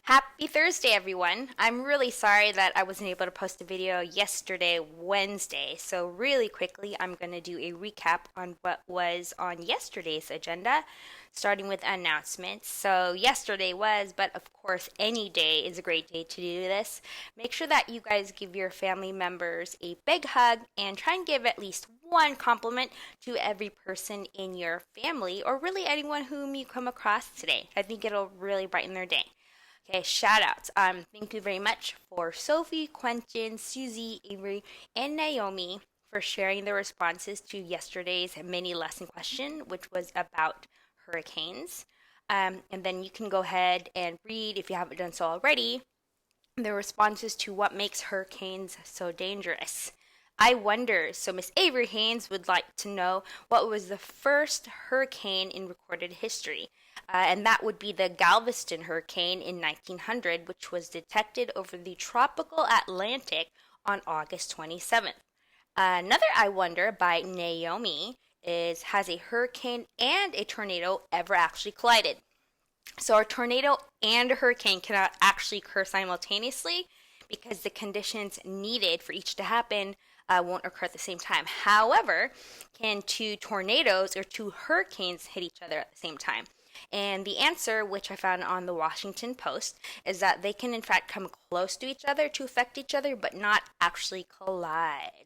Happy Thursday, everyone. I'm really sorry that I wasn't able to post a video yesterday, Wednesday. So, really quickly, I'm going to do a recap on what was on yesterday's agenda, starting with announcements. So, yesterday was, but of course, any day is a great day to do this. Make sure that you guys give your family members a big hug and try and give at least one compliment to every person in your family or really anyone whom you come across today. I think it'll really brighten their day. Okay, shout outs. Thank you very much for Sophie, Quentin, Susie, Avery, and Naomi for sharing their responses to yesterday's mini lesson question, which was about hurricanes. And then you can go ahead and read, if you haven't done so already, the responses to what makes hurricanes so dangerous. I wonder, so Miss Avery Haynes would like to know what was the first hurricane in recorded history. And that would be the Galveston hurricane in 1900, which was detected over the tropical Atlantic on August 27th. Another I wonder by Naomi is, has a hurricane and a tornado ever actually collided? So a tornado and a hurricane cannot actually occur simultaneously because the conditions needed for each to happen won't occur at the same time. However, can two tornadoes or two hurricanes hit each other at the same time? And the answer, which I found on the Washington Post, is that they can in fact come close to each other to affect each other, but not actually collide.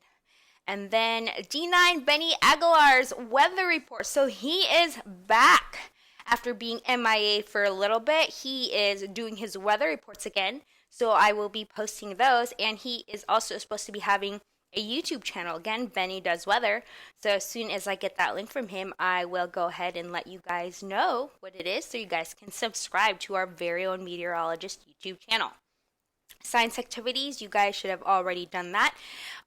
And then D9 Benny Aguilar's weather report. So he is back after being MIA for a little bit. He is doing his weather reports again. So I will be posting those. And he is also supposed to be having a YouTube channel. Again, Benny Does Weather. So as soon as I get that link from him, I will go ahead and let you guys know what it is so you guys can subscribe to our very own meteorologist YouTube channel. Science activities, you guys should have already done that,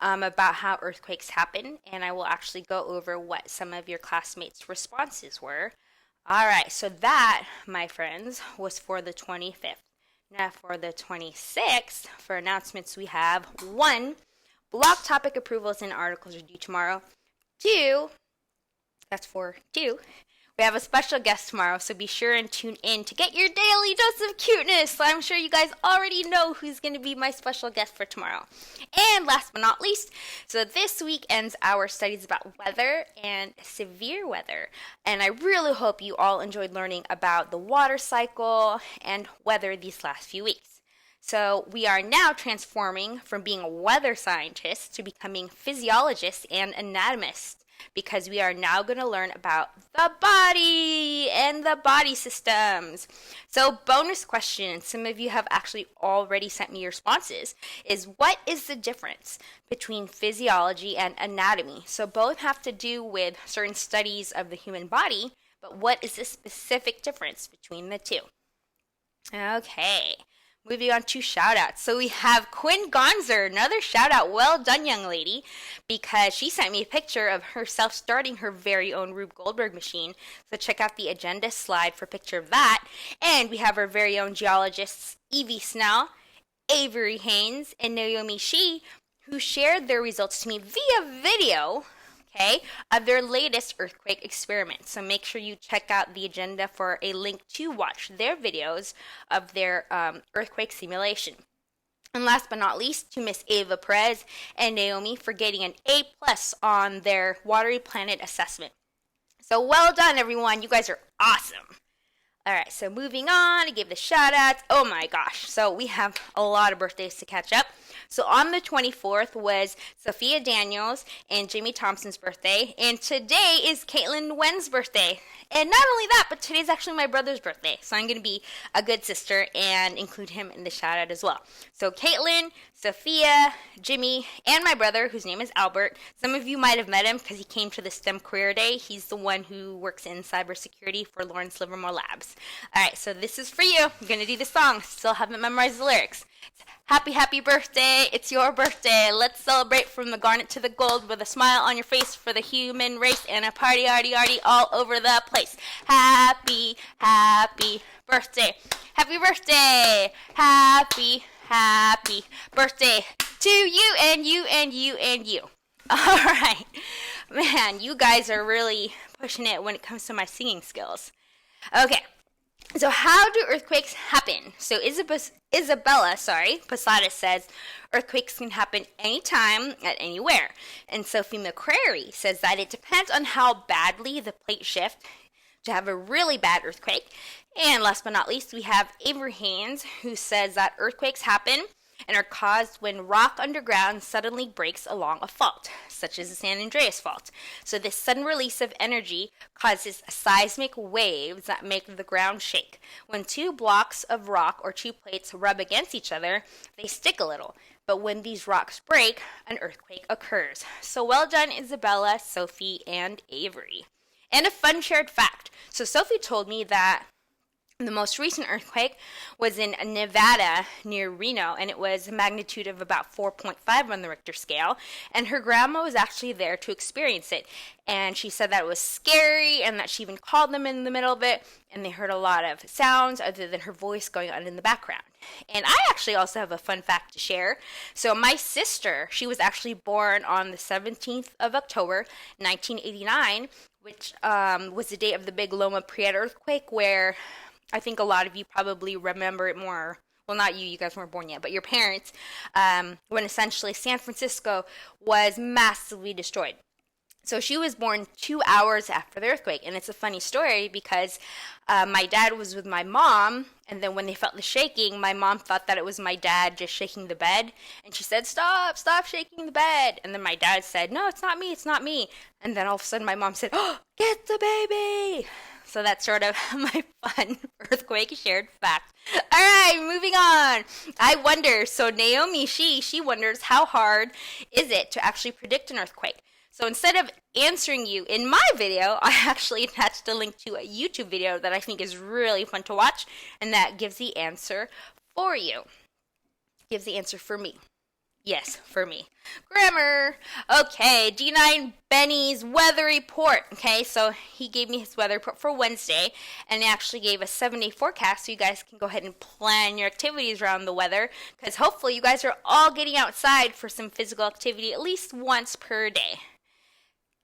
about how earthquakes happen, and I will actually go over what some of your classmates' responses were. All right, so that, my friends, was for the 25th. Now for the 26th, for announcements, we have 1, block topic approvals and articles are due tomorrow. 2, that's for 2. We have a special guest tomorrow, so be sure and tune in to get your daily dose of cuteness. So I'm sure you guys already know who's going to be my special guest for tomorrow. And last but not least, so this week ends our studies about weather and severe weather. And I really hope you all enjoyed learning about the water cycle and weather these last few weeks. So we are now transforming from being weather scientists to becoming physiologists and anatomists, because we are now going to learn about the body and the body systems. So bonus question, some of you have actually already sent me your responses, is what is the difference between physiology and anatomy? So both have to do with certain studies of the human body, but what is the specific difference between the two? Okay. Moving on to shout-outs. So we have Quinn Gonzer, another shout-out. Well done, young lady, because she sent me a picture of herself starting her very own Rube Goldberg machine. So check out the agenda slide for a picture of that. And we have our very own geologists, Evie Snell, Avery Haynes, and Naomi Shee, who shared their results to me via video, of their latest earthquake experiment. So make sure you check out the agenda for a link to watch their videos of their earthquake simulation. And last but not least, to Miss Ava Perez and Naomi for getting an A+ on their Watery Planet assessment. So well done, everyone. You guys are awesome. All right, so moving on, I gave the shout outs. Oh my gosh, so we have a lot of birthdays to catch up. So on the 24th was Sophia Daniels and Jamie Thompson's birthday, and today is Caitlin Nguyen's birthday. And not only that, but today's actually my brother's birthday, so I'm going to be a good sister and include him in the shout out as well. So Caitlin, Sophia, Jimmy, and my brother, whose name is Albert. Some of you might have met him because he came to the STEM Career Day. He's the one who works in cybersecurity for Lawrence Livermore Labs. All right, so this is for you. I'm going to do the song. Still haven't memorized the lyrics. It's happy, happy birthday. It's your birthday. Let's celebrate from the garnet to the gold with a smile on your face for the human race and a party, arty, arty all over the place. Happy, happy birthday. Happy birthday. Happy, happy birthday to you and you and you and you. All right. Man, you guys are really pushing it when it comes to my singing skills. Okay. So how do earthquakes happen? So Isabella, Posada says earthquakes can happen anytime at anywhere. And Sophie McCrary says that it depends on how badly the plates shift to have a really bad earthquake. And last but not least, we have Avery Haynes, who says that earthquakes happen and are caused when rock underground suddenly breaks along a fault, such as the San Andreas Fault. So this sudden release of energy causes seismic waves that make the ground shake. When two blocks of rock or two plates rub against each other, they stick a little. But when these rocks break, an earthquake occurs. So well done, Isabella, Sophie, and Avery. And a fun shared fact. So Sophie told me that the most recent earthquake was in Nevada near Reno, and it was a magnitude of about 4.5 on the Richter scale. And her grandma was actually there to experience it. And she said that it was scary and that she even called them in the middle of it, and they heard a lot of sounds other than her voice going on in the background. And I actually also have a fun fact to share. So my sister, she was actually born on the 17th of October, 1989, which was the date of the big Loma Prieta earthquake, where I think a lot of you probably remember it more. Well, not you guys weren't born yet, but your parents, when essentially San Francisco was massively destroyed. So she was born 2 hours after the earthquake, and it's a funny story because my dad was with my mom, and then when they felt the shaking, my mom thought that it was my dad just shaking the bed, and she said, stop shaking the bed, and then my dad said, no, it's not me, and then all of a sudden my mom said, oh, get the baby! So that's sort of my fun earthquake shared fact. All right, moving on. I wonder, so Naomi, she wonders how hard is it to actually predict an earthquake? So instead of answering you in my video, I actually attached a link to a YouTube video that I think is really fun to watch, and that gives the answer for you. Gives the answer for me. Yes, for me. Grammar. Okay, D9 Benny's weather report. Okay, so he gave me his weather report for Wednesday, and he actually gave a 7-day forecast, so you guys can go ahead and plan your activities around the weather, because hopefully you guys are all getting outside for some physical activity at least once per day.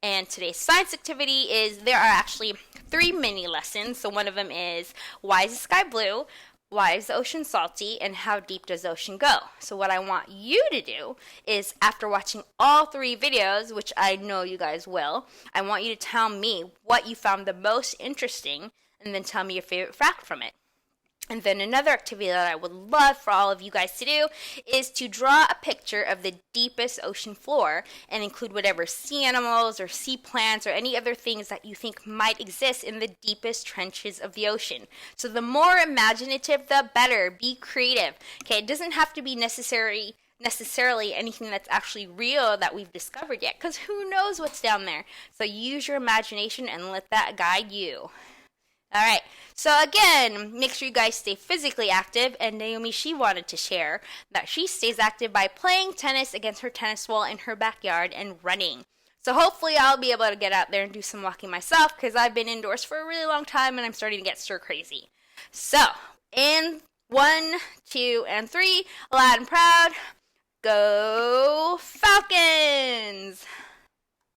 And today's science activity is, there are actually 3 mini lessons. So one of them is, why is the sky blue? Why is the ocean salty, and how deep does the ocean go? So what I want you to do is, after watching all 3 videos, which I know you guys will, I want you to tell me what you found the most interesting, and then tell me your favorite fact from it. And then another activity that I would love for all of you guys to do is to draw a picture of the deepest ocean floor and include whatever sea animals or sea plants or any other things that you think might exist in the deepest trenches of the ocean. So the more imaginative, the better. Be creative. Okay, it doesn't have to be necessarily anything that's actually real that we've discovered yet, because who knows what's down there. So use your imagination and let that guide you. Alright, so again, make sure you guys stay physically active, and Naomi, she wanted to share that she stays active by playing tennis against her tennis ball in her backyard and running. So hopefully I'll be able to get out there and do some walking myself, because I've been indoors for a really long time and I'm starting to get stir crazy. So, in 1, 2, and 3, loud and proud, go Falcons!